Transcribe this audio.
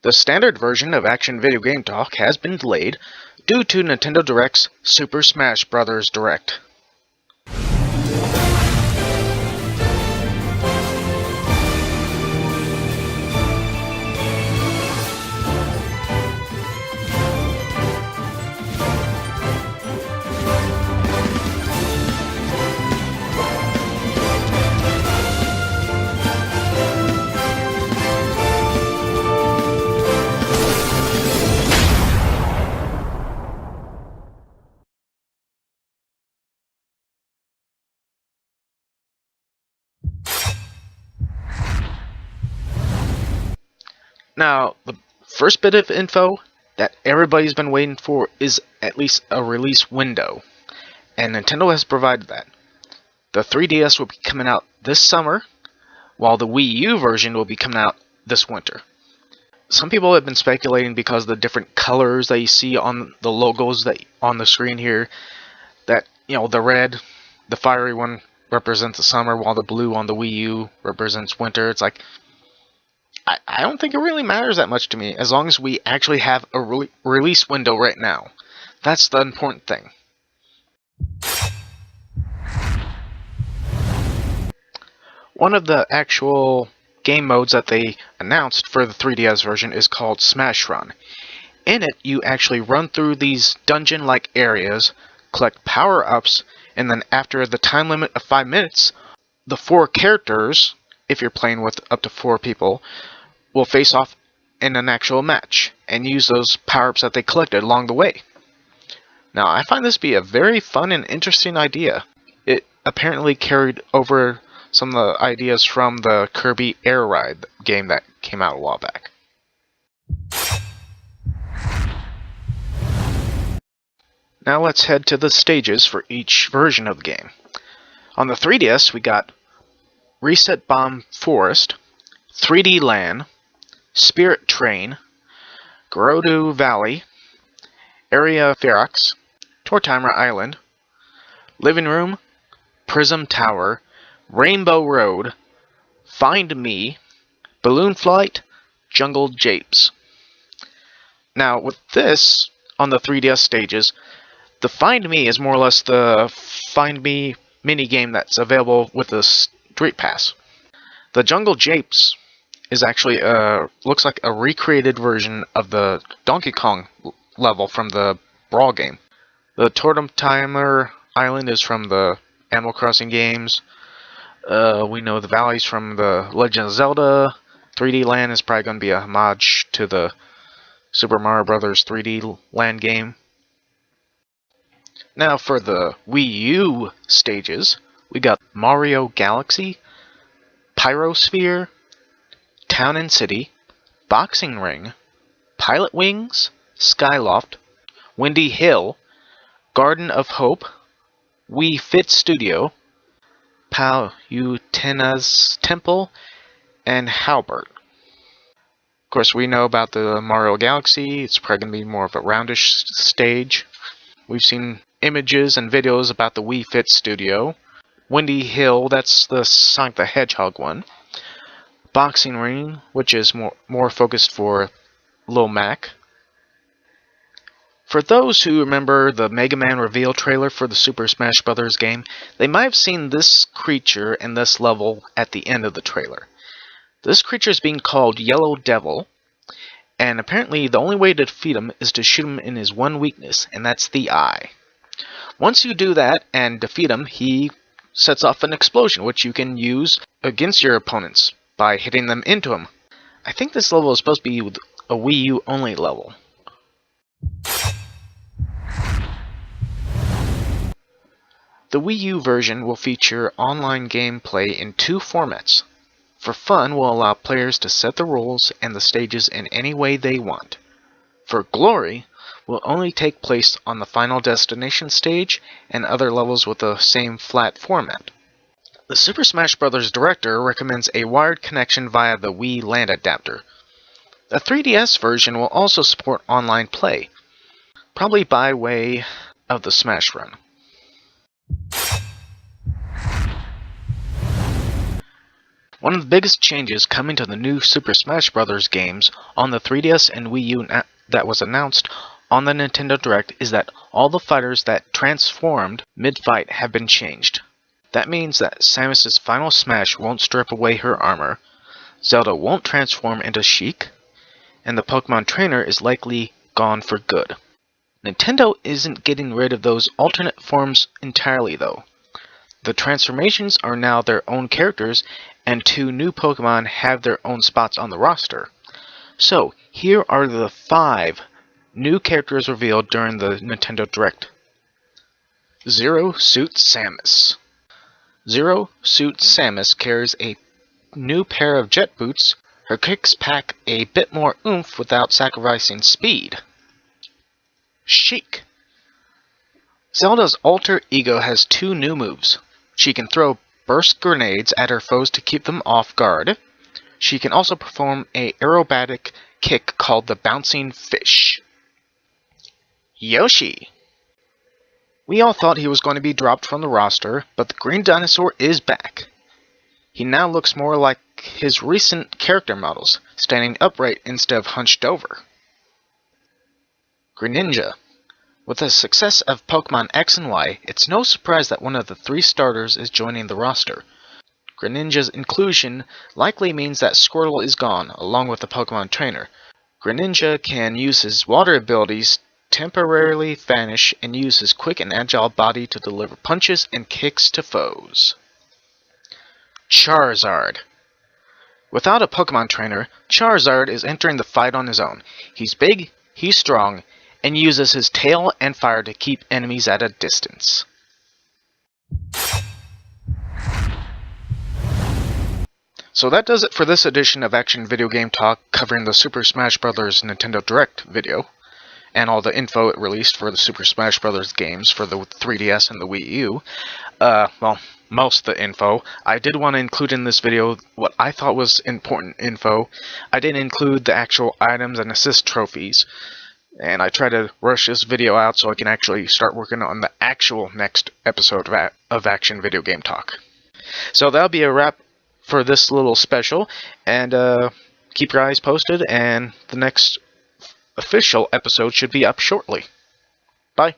The standard version of Action Video Game Talk has been delayed due to Nintendo Direct's Super Smash Bros. Direct. Now, the first bit of info that everybody's been waiting for is at least a release window, and Nintendo has provided that. The 3DS will be coming out this summer, while the Wii U version will be coming out this winter. Some people have been speculating because of the different colors that you see on the logos that on the screen here, that, the red, the fiery one represents the summer, while the blue on the Wii U represents winter. It's like, I don't think it really matters that much to me, as long as we actually have a release window right now. That's the important thing. One of the actual game modes that they announced for the 3DS version is called Smash Run. In it, you actually run through these dungeon-like areas, collect power-ups, and then after the time limit of 5 minutes, the 4 characters, if you're playing with up to 4 people, will face off in an actual match, and use those power-ups that they collected along the way. Now, I find this to be a very fun and interesting idea. It apparently carried over some of the ideas from the Kirby Air Ride game that came out a while back. Now let's head to the stages for each version of the game. On the 3DS, we got Reset Bomb Forest, 3D Land, Spirit Train, Gerudo Valley, Area Ferox, Tortimer Island, Living Room, Prism Tower, Rainbow Road, Find Me, Balloon Flight, Jungle Japes. Now with this, on the 3DS stages, the Find Me is more or less the Find Me minigame that's available with the Street Pass. The Jungle Japes is actually looks like a recreated version of the Donkey Kong level from the Brawl game. The Tortimer Island is from the Animal Crossing games. We know the valleys from the Legend of Zelda. 3D Land is probably going to be a homage to the Super Mario Bros. 3D Land game. Now for the Wii U stages, we got Mario Galaxy, Pyrosphere, Town and City, Boxing Ring, Pilot Wings, Skyloft, Windy Hill, Garden of Hope, Wii Fit Studio, Palutena's Temple, and Halbert. Of course, we know about the Mario Galaxy. It's probably going to be more of a roundish stage. We've seen images and videos about the Wii Fit Studio. Windy Hill, that's the Sonic the Hedgehog one. Boxing Ring, which is more focused for Lil Mac. For those who remember the Mega Man reveal trailer for the Super Smash Bros. Game, they might have seen this creature and this level at the end of the trailer. This creature is being called Yellow Devil, and apparently the only way to defeat him is to shoot him in his one weakness, and that's the eye. Once you do that and defeat him, he sets off an explosion, which you can use against your opponents by hitting them into him. I think this level is supposed to be a Wii U only level. The Wii U version will feature online gameplay in 2 formats. For Fun will allow players to set the rules and the stages in any way they want. For Glory will only take place on the Final Destination stage and other levels with the same flat format. The Super Smash Bros. Director recommends a wired connection via the Wii LAN adapter. The 3DS version will also support online play, probably by way of the Smash Run. One of the biggest changes coming to the new Super Smash Bros. Games on the 3DS and Wii U that was announced on the Nintendo Direct is that all the fighters that transformed mid-fight have been changed. That means that Samus's final smash won't strip away her armor, Zelda won't transform into Sheik, and the Pokemon Trainer is likely gone for good. Nintendo isn't getting rid of those alternate forms entirely though. The transformations are now their own characters, and 2 new Pokemon have their own spots on the roster. So, here are the 5 new characters revealed during the Nintendo Direct. Zero Suit Samus. Zero Suit Samus carries a new pair of jet boots. Her kicks pack a bit more oomph without sacrificing speed. Sheik. Zelda's alter ego has 2 new moves. She can throw burst grenades at her foes to keep them off guard. She can also perform an aerobatic kick called the Bouncing Fish. Yoshi. We all thought he was going to be dropped from the roster, but the green dinosaur is back. He now looks more like his recent character models, standing upright instead of hunched over. Greninja. With the success of Pokemon X and Y, it's no surprise that one of the 3 starters is joining the roster. Greninja's inclusion likely means that Squirtle is gone, along with the Pokemon Trainer. Greninja can use his water abilities, temporarily vanish, and use his quick and agile body to deliver punches and kicks to foes. Charizard. Without a Pokemon Trainer, Charizard is entering the fight on his own. He's big, he's strong, and uses his tail and fire to keep enemies at a distance. So that does it for this edition of Action Video Game Talk covering the Super Smash Bros. Nintendo Direct video, and all the info it released for the Super Smash Bros. Games for the 3DS and the Wii U. Well, most of the info. I did want to include in this video what I thought was important info. I didn't include the actual items and assist trophies. And I try to rush this video out so I can actually start working on the actual next episode of Action Video Game Talk. So that'll be a wrap for this little special, and keep your eyes posted, and the next official episode should be up shortly. Bye.